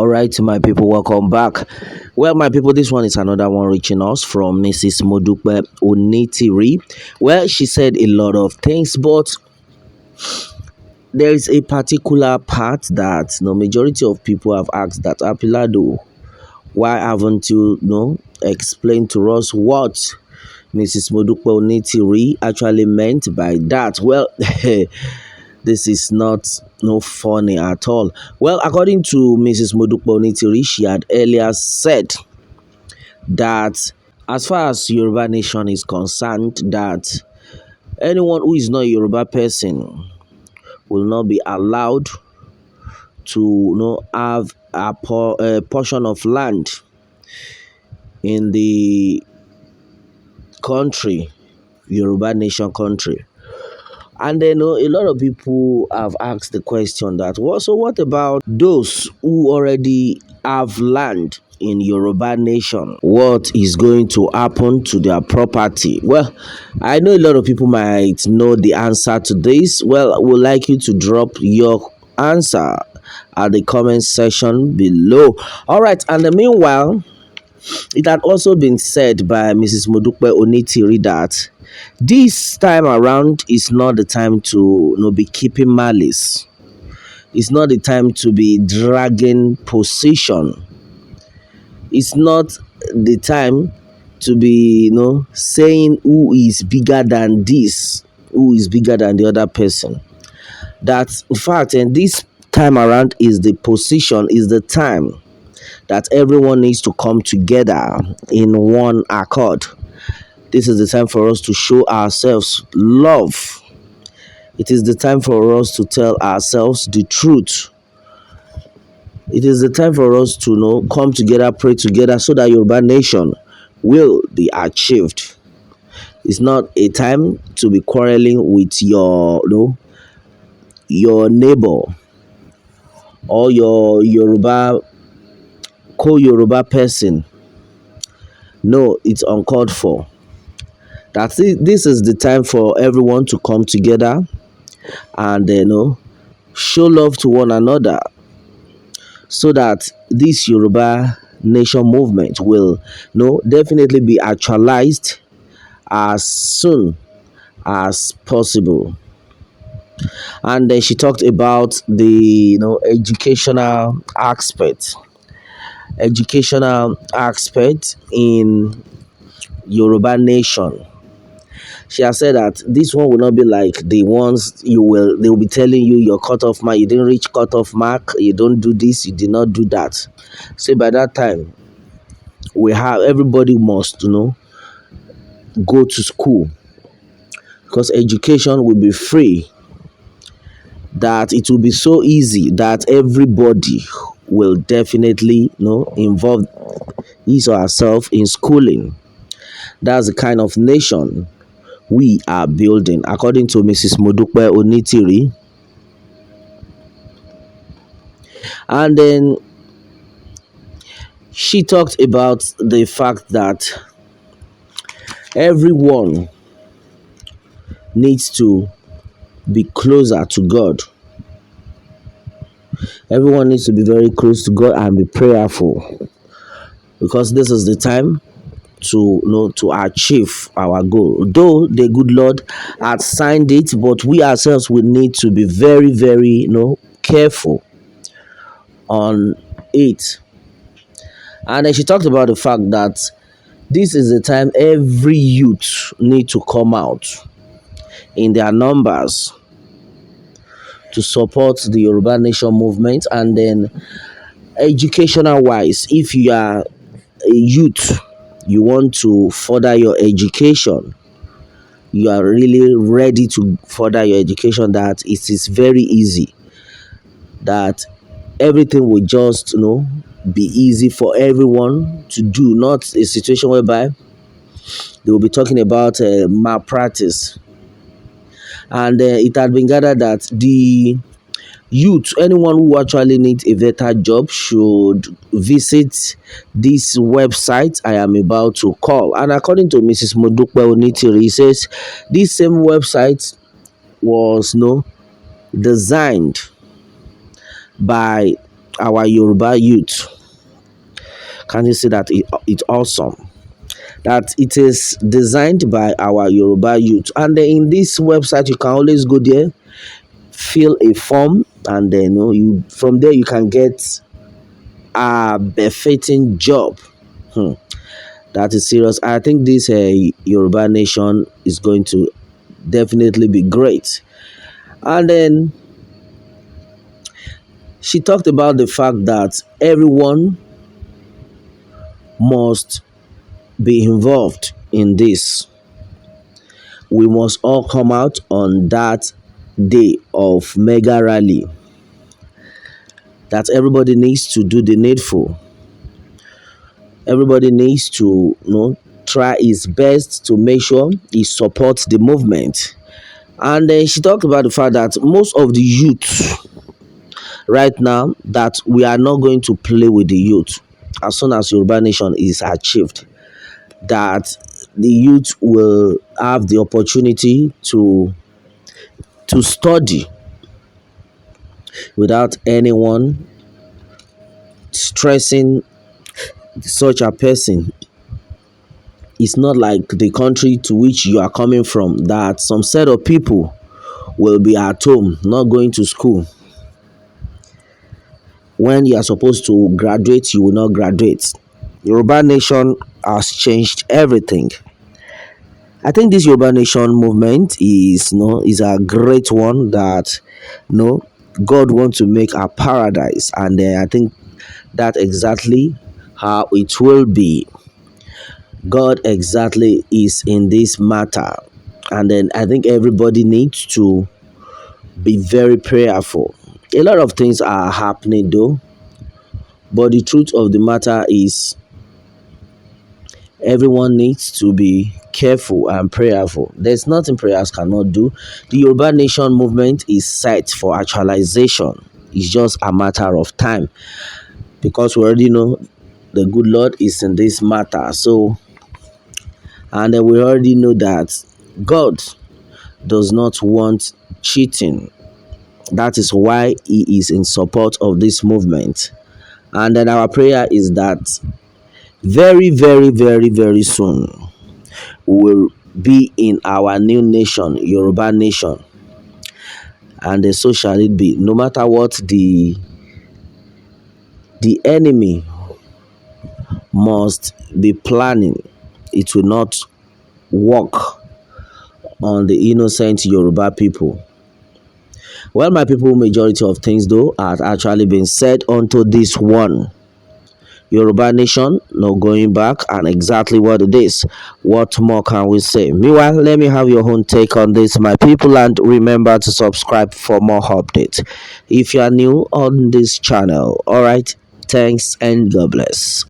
All right, my people, welcome back. Well, my people, this one is another one reaching us from Mrs. Modupe Onitiri. Well, she said a lot of things, but there is a particular part that majority of people have asked that Apilado, why haven't you, explained to us what Mrs. Modupe Onitiri actually meant by that? Well, this is not no funny at all. Well, according to Mrs. Modupe Onitiri, she had earlier said that as far as Yoruba nation is concerned, that anyone who is not a Yoruba person will not be allowed to have a portion of land in the country, Yoruba nation country. And then a lot of people have asked the question that, what about those who already have land in Yoruba nation? What is going to happen to their property? Well, I know a lot of people might know the answer to this. Well, I would like you to drop your answer at the comment section below. All right, and meanwhile, it had also been said by Mrs. Modupe Onitiri that this time around is not the time to be keeping malice. It's not the time to be dragging position. It's not the time to be saying who is bigger than this, who is bigger than the other person. That in fact, and this time around is the position, is the time that everyone needs to come together in one accord. This is the time for us to show ourselves love. It is the time for us to tell ourselves the truth. It is the time for us to come together, pray together, so that Yoruba nation will be achieved. It's not a time to be quarreling with your neighbor or your co-Yoruba person. No, it's uncalled for. This is the time for everyone to come together and show love to one another, so that this Yoruba nation movement will definitely be actualized as soon as possible. And then she talked about the educational aspect in Yoruba nation. She has said that this one will not be like the ones they will be telling you your cutoff mark, you didn't reach cutoff mark, you don't do this, you did not do that. So by that time, everybody must go to school, because education will be free. That it will be so easy that everybody will definitely involve his or herself in schooling. That's the kind of nation we are building, according to Mrs. Modupe Onitiri. And then she talked about the fact that everyone needs to be closer to God. Everyone needs to be very close to God and be prayerful, because this is the time to achieve our goal. Though the good Lord had signed it, but we ourselves will need to be very, very careful on it. And then she talked about the fact that this is the time every youth need to come out in their numbers to support the Yoruba nation movement. And then educational wise, if you are a youth, you want to further your education, you are really ready to further your education, that it is very easy, that everything will just be easy for everyone to do, not a situation whereby they will be talking about malpractice. And it had been gathered that the youth, anyone who actually needs a better job, should visit this website I am about to call. And according to Mrs. Modupe Onitiri, says this same website was designed by our Yoruba youth. Can you see that it's awesome? That it is designed by our Yoruba youth. And then in this website, you can always go there, fill a form, and then you from there you can get a befitting job. Hmm. That is serious. I think this Yoruba nation is going to definitely be great. And then she talked about the fact that everyone must be involved in this. We must all come out on that day of mega rally. That everybody needs to do the needful. Everybody needs to try his best to make sure he supports the movement. And then she talked about the fact that most of the youth right now, that we are not going to play with the youth as soon as Yoruba nation is achieved, that the youth will have the opportunity to study without anyone stressing such a person. It's not like the country to which you are coming from, that some set of people will be at home not going to school. When you are supposed to graduate, you will not graduate. Yoruba nation has changed everything. I think this Yoruba nation movement is a great one, that God wants to make a paradise, and I think that exactly how it will be. God exactly is in this matter, and then I think everybody needs to be very prayerful. A lot of things are happening though, but the truth of the matter is everyone needs to be careful and prayerful. There's nothing prayers cannot do. The Yoruba Nation movement is set for actualization. It's just a matter of time, because we already know the good Lord is in this matter. So, and we already know that God does not want cheating. That is why He is in support of this movement. And then our prayer is that very, very, very, very soon we will be in our new nation, Yoruba nation. And so shall it be. No matter what the enemy must be planning, it will not work on the innocent Yoruba people. Well, my people, majority of things though have actually been said onto this one. Yoruba nation, no going back, and exactly what it is. What more can we say? Meanwhile, let me have your own take on this, my people, and remember to subscribe for more updates if you are new on this channel. All right, thanks and God bless.